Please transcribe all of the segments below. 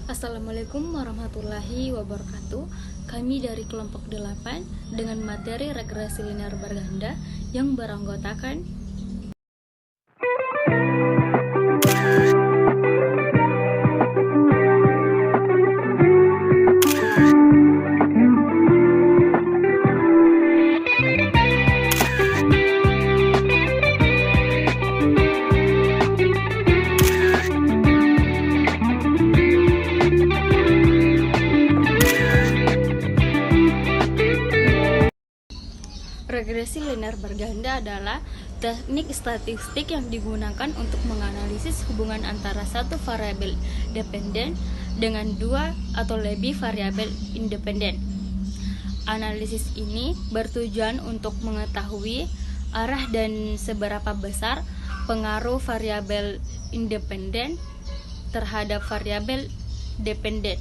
Assalamualaikum warahmatullahi wabarakatuh. Kami dari kelompok 8 dengan materi regresi linear berganda yang beranggotakan regresi linear berganda adalah teknik statistik yang digunakan untuk menganalisis hubungan antara satu variabel dependen dengan dua atau lebih variabel independen. Analisis ini bertujuan untuk mengetahui arah dan seberapa besar pengaruh variabel independen terhadap variabel dependen.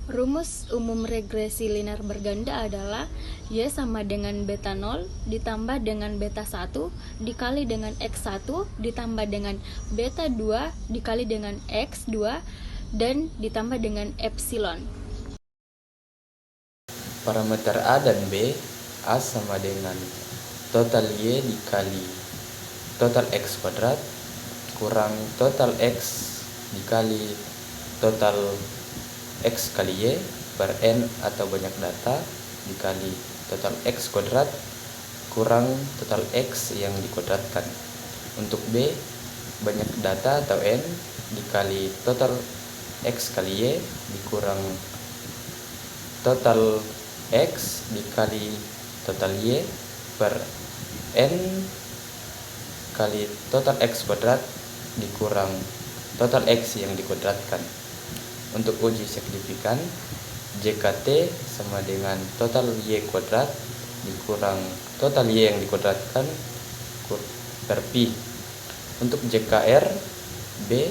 Rumus umum regresi linear berganda adalah Y sama dengan beta 0 ditambah dengan beta 1 dikali dengan X1 ditambah dengan beta 2 dikali dengan X2 dan ditambah dengan epsilon. Parameter A dan B, A sama dengan total Y dikali total X kuadrat kurang total X dikali total X kali Y per N atau banyak data dikali total X kuadrat kurang total X yang dikuadratkan. Untuk B, banyak data atau N dikali total X kali Y dikurang total X dikali total Y per N kali total X kuadrat dikurang total X yang dikuadratkan. Untuk uji signifikan, JKT sama dengan total Y kuadrat dikurang total Y yang dikuadratkan per Pi. Untuk JKR, B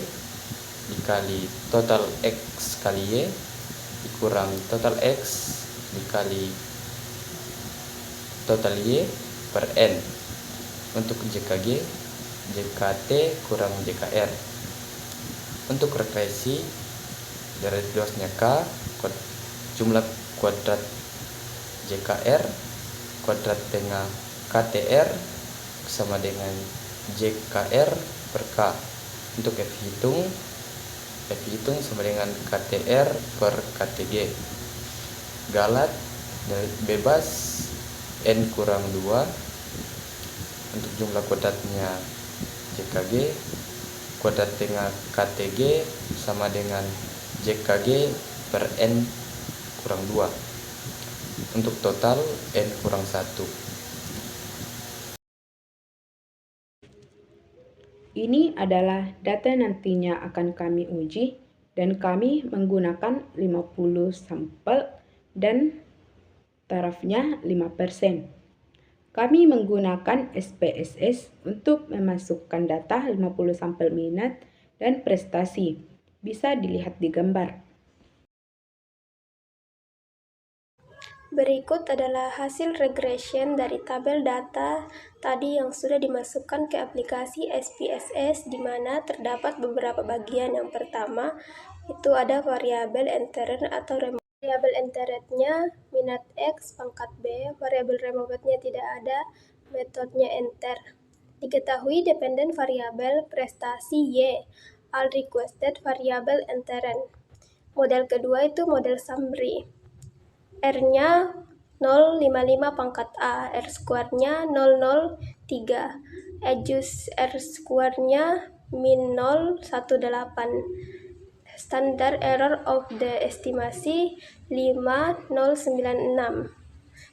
dikali total X kali Y dikurang total X dikali total Y per N. Untuk JKG, JKT kurang JKR. Untuk regresi, dari luasnya K, jumlah kuadrat JKR, kuadrat tengah KTR sama dengan JKR per K. Untuk F hitung sama dengan KTR per KTG. Galat bebas N kurang 2. Untuk jumlah kuadratnya JKG, kuadrat tengah KTG sama dengan JKG per N kurang 2. Untuk total N kurang 1. Ini adalah data nantinya akan kami uji dan kami menggunakan 50 sampel dan tarafnya 5%. Kami menggunakan SPSS untuk memasukkan data 50 sampel minat dan prestasi. Bisa dilihat di gambar. Berikut adalah hasil regression dari tabel data tadi yang sudah dimasukkan ke aplikasi SPSS, di mana terdapat beberapa bagian. Yang pertama, itu ada variabel enteren atau remote. Variabel enterednya minat X pangkat B, variabel removed-nya tidak ada, metodenya enter. Diketahui dependen variabel prestasi Y, all requested variabel enteren. Model kedua itu model summary. R-nya 055 pangkat A, R square-nya 003, adjust R square-nya min 018. Standard error of the estimasi 5096.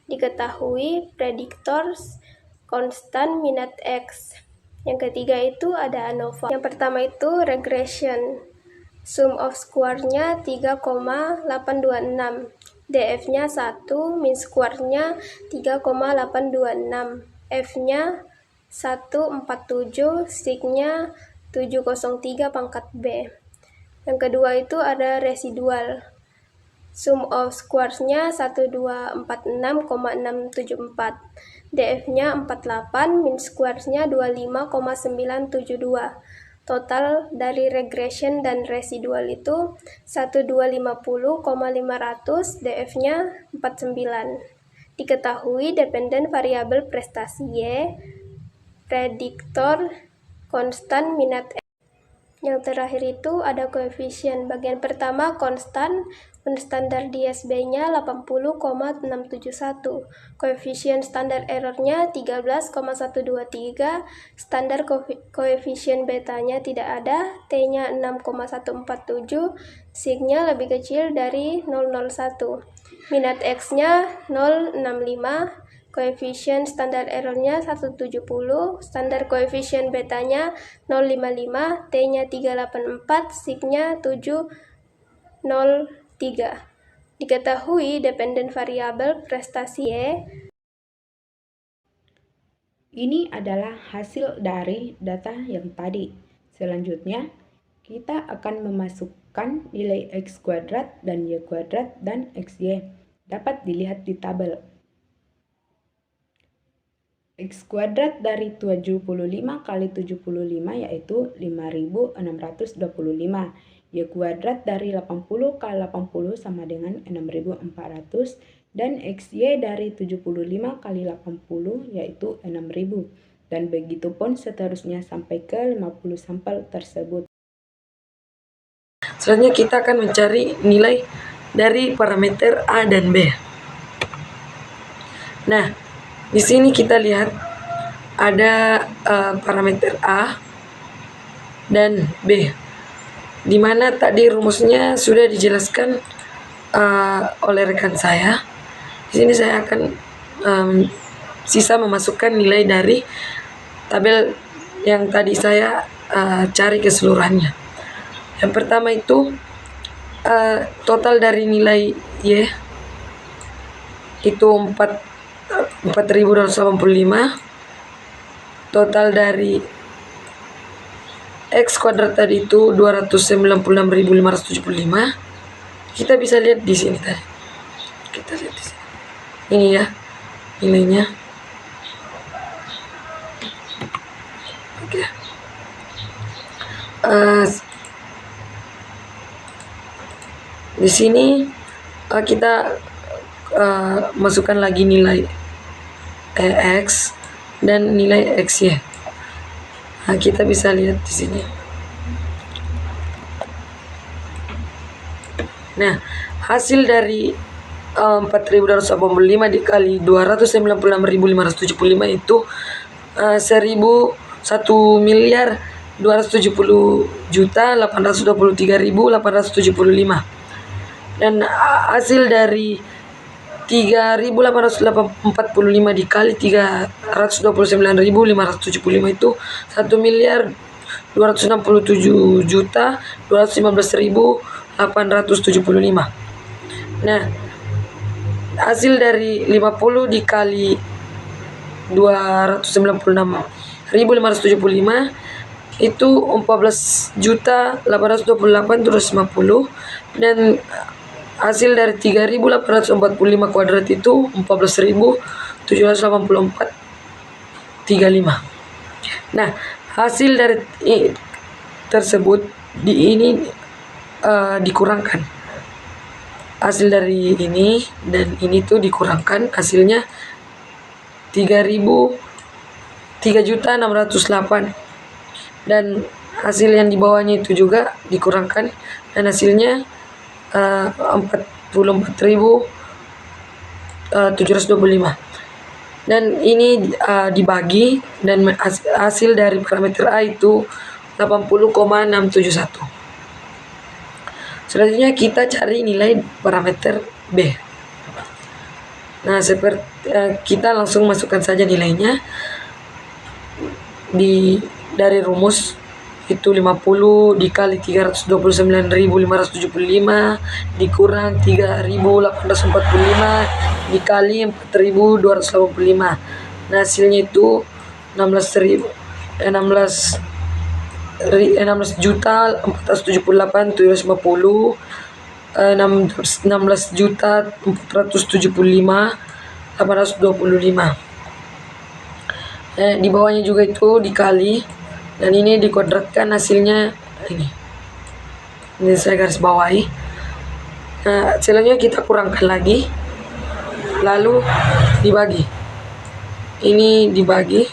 Diketahui predictors konstan minat X. Yang ketiga itu ada ANOVA. Yang pertama itu regression. Sum of square-nya 3,826. DF-nya 1, min square-nya 3,826. F-nya 147, sig-nya 703 pangkat B. Yang kedua itu ada residual. Sum of squares-nya 1246,674. DF-nya 48, min squares-nya 25,972. Total dari regression dan residual itu 1250,500, DF-nya 49. Diketahui dependen variabel prestasi Y, prediktor konstan minat X. Yang terakhir itu ada koefisien. Bagian pertama konstan, standar DSB-nya 80,671, koefisien standar errornya 13,123, standar koefisien betanya tidak ada, T-nya 6,147, sig-nya lebih kecil dari 001, minat X-nya 065, koefisien standar errornya 170, standar koefisien betanya 055, T-nya 384, sig-nya 703. Diketahui dependen variabel prestasi Y. Ini adalah hasil dari data yang tadi. Selanjutnya, kita akan memasukkan nilai X kuadrat dan Y kuadrat dan XY. Dapat dilihat di tabel. X kuadrat dari 75 kali 75 yaitu 5625. Y kuadrat dari 80 kali 80 sama dengan 6400. Dan XY dari 75 kali 80 yaitu 6000. Dan begitu pun seterusnya sampai ke 50 sampel tersebut. Selanjutnya kita akan mencari nilai dari parameter A dan B. Nah, di sini kita lihat ada parameter A dan B, di mana tadi rumusnya sudah dijelaskan oleh rekan saya. Di sini saya akan sisa memasukkan nilai dari tabel yang tadi saya cari keseluruhannya. Yang pertama itu total dari nilai Y itu 4285, total dari X kuadrat tadi itu 296.575. Kita bisa lihat di sini tadi. Kita lihat di sini. Ini ya nilainya. Oke. Di sini kita masukkan lagi nilai X dan nilai XY. Nah, kita bisa lihat di sini. Nah, hasil dari 4.285 dikali 296.575 itu 1.270.823.875. Dan hasil dari 3.845 dikali 329.575 itu 1.267.215.875. Nah, hasil dari 50 dikali 296.575 itu 14.828.250, dan hasil dari 3.845 kuadrat itu 14.784.35. Nah, hasil dari tersebut ini dikurangkan. Hasil dari ini dan ini tuh dikurangkan, hasilnya 3.608, dan hasil yang di bawahnya itu juga dikurangkan dan hasilnya 44.725. Dan ini dibagi, dan hasil dari parameter A itu 80,671. Selanjutnya kita cari nilai parameter B. Nah, seperti kita langsung masukkan saja nilainya dari rumus itu 50 dikali 329.575 dikurang 3.845 dikali 4.285. Nah, hasilnya itu 16.478.750, 16.475.825. Di bawahnya juga itu dikali Dan ini dikuadratkan, hasilnya ini saya garis bawahi. Nah, selanjutnya kita kurangkan lagi, lalu dibagi. Ini dibagi,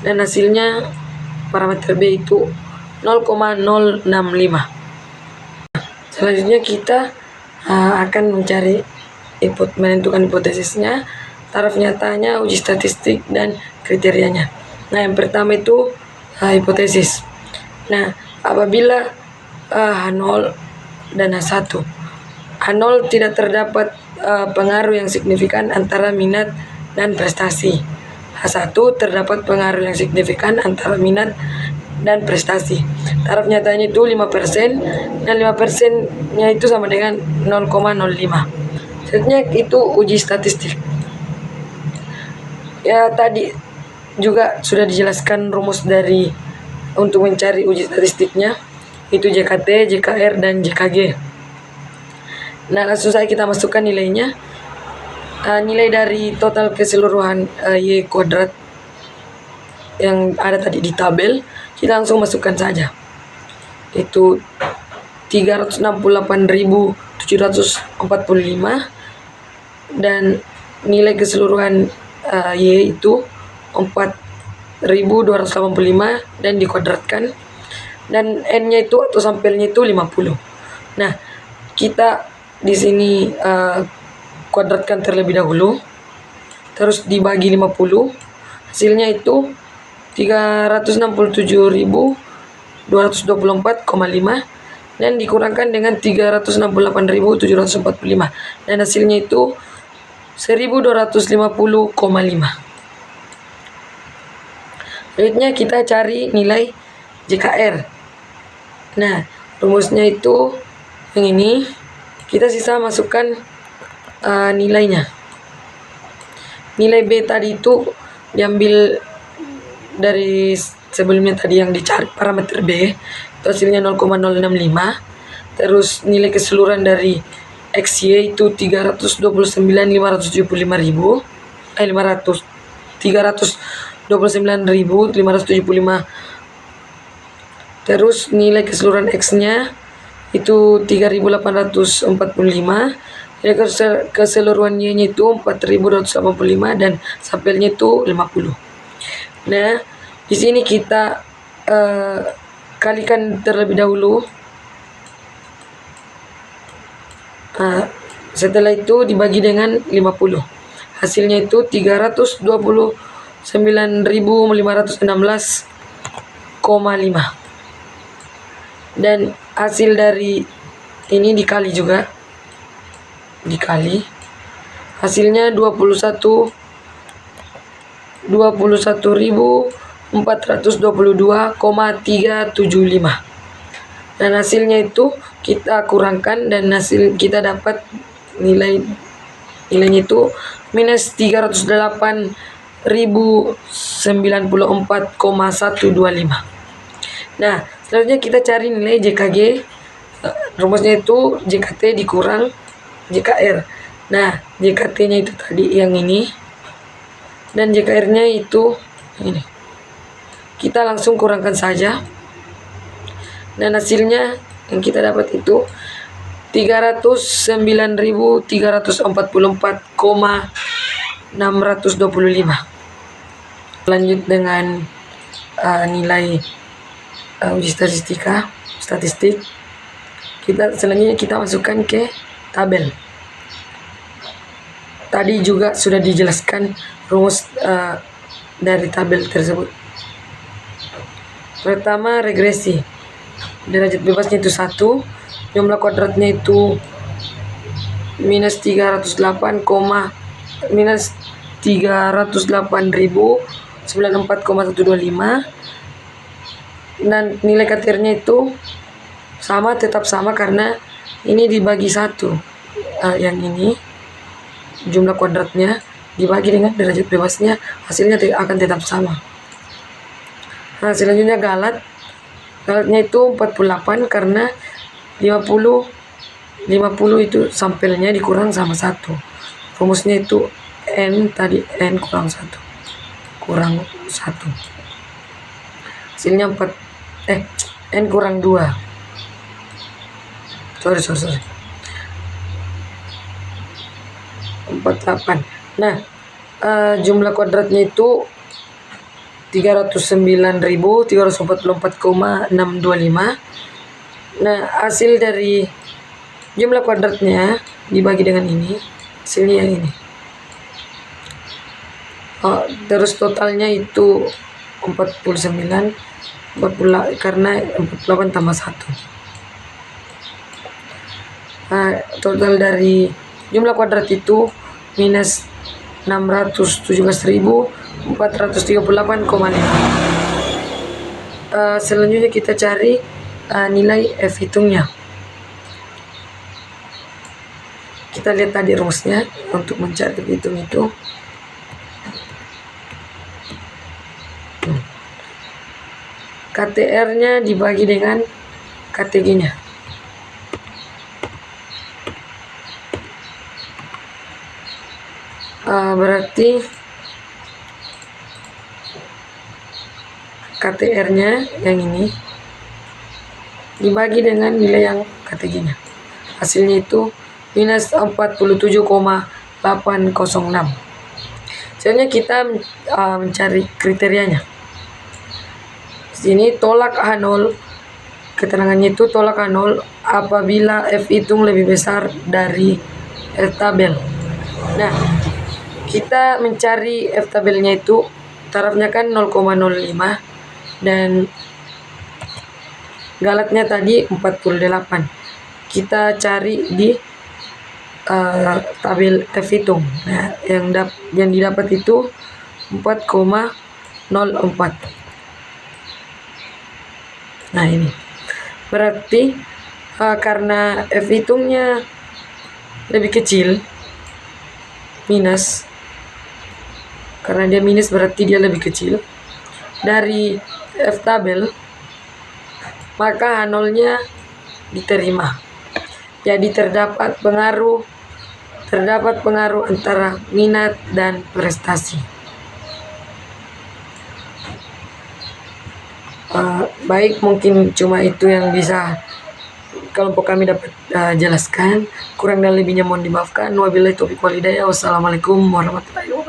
dan hasilnya parameter B itu 0,065. Selanjutnya kita akan mencari menentukan hipotesisnya, taraf nyatanya, uji statistik, dan kriterianya. Nah, yang pertama itu hipotesis. Nah, apabila H0 dan H1, H0 tidak terdapat pengaruh yang signifikan antara minat dan prestasi. H1 terdapat pengaruh yang signifikan antara minat dan prestasi. Taraf nyatanya itu 5%, dan 5%-nya itu sama dengan 0,05. Selanjutnya itu uji statistik. Ya, tadi juga sudah dijelaskan rumus dari untuk mencari uji statistiknya, itu JKT, JKR, dan JKG. Nah, langsung saja kita masukkan nilainya. Nilai dari total keseluruhan Y kuadrat yang ada tadi di tabel, kita langsung masukkan saja. Itu 368.745, dan nilai keseluruhan Y itu 4.285 dan dikuadratkan, dan N-nya itu atau sampelnya itu 50. Nah, kita di sini kuadratkan terlebih dahulu, terus dibagi 50, hasilnya itu 367.224,5, dan dikurangkan dengan 368.745, dan hasilnya itu 1.250,5. Selanjutnya kita cari nilai JKR. Nah, rumusnya itu yang ini, kita sisa masukkan nilainya. Nilai B tadi itu diambil dari sebelumnya tadi yang dicari parameter B, itu hasilnya 0,065. Terus nilai keseluruhan dari XY itu 329.575. Terus nilai keseluruhan X-nya itu 3.845. Nilai keseluruhan Y-nya itu 4.285, dan sampelnya itu 50. Nah, di sini kita kalikan terlebih dahulu. Setelah itu dibagi dengan 50. Hasilnya itu 329.516,5. Dan hasil dari ini dikali juga. Hasilnya 21.422,375. Dan hasilnya itu kita kurangkan, dan hasil kita dapat nilainya itu minus 398.094,125. Nah, selanjutnya kita cari nilai JKG. Rumusnya itu JKT dikurang JKR. Nah, JKT-nya itu tadi yang ini, dan JKR-nya itu ini. Kita langsung kurangkan saja, dan hasilnya yang kita dapat itu 309.344,625. Lanjut dengan nilai uji statistik. Selanjutnya kita masukkan ke tabel. Tadi juga sudah dijelaskan rumus dari tabel tersebut. Pertama, regresi. Derajat bebasnya itu 1, jumlah kuadratnya itu minus 308.094,125, dan nilai KTR-nya itu tetap sama karena ini dibagi 1. Yang ini jumlah kuadratnya dibagi dengan derajat bebasnya, hasilnya akan tetap sama. Nah, selanjutnya galatnya itu 48 karena 50 itu sampelnya dikurang sama 1. Rumusnya itu N kurang 1. hasilnya 4 N kurang 2. Sorry 48. Nah, jumlah kuadratnya itu 309.344,625. Nah, hasil dari jumlah kuadratnya dibagi dengan ini, hasilnya yang ini. Terus totalnya itu 49, 40, karena 48 tambah 1. Total dari jumlah kuadrat itu minus 617.438,5. Selanjutnya kita cari nilai F hitungnya. Kita lihat tadi rumusnya untuk mencari F hitung itu. KTR-nya dibagi dengan KTG-nya. Berarti KTR-nya yang ini dibagi dengan nilai yang KTG-nya. Hasilnya itu minus 47,806. Selanjutnya kita mencari kriterianya. Sini tolak H0, keterangannya itu tolak H0 apabila F hitung lebih besar dari F tabel. Nah, kita mencari F tabelnya itu tarafnya kan 0,05 dan galatnya tadi 48. Kita cari di tabel F hitung. Nah, yang didapat itu 4,04. Nah, ini berarti karena F hitungnya lebih kecil, minus, karena dia minus berarti dia lebih kecil dari F tabel, maka H0-nya diterima. Jadi terdapat pengaruh antara minat dan prestasi. Baik, mungkin cuma itu yang bisa kelompok kami dapat jelaskan. Kurang dan lebihnya mohon dimaafkan. Wabillahi taufiq wal hidayah. Wassalamualaikum warahmatullahi wabarakatuh.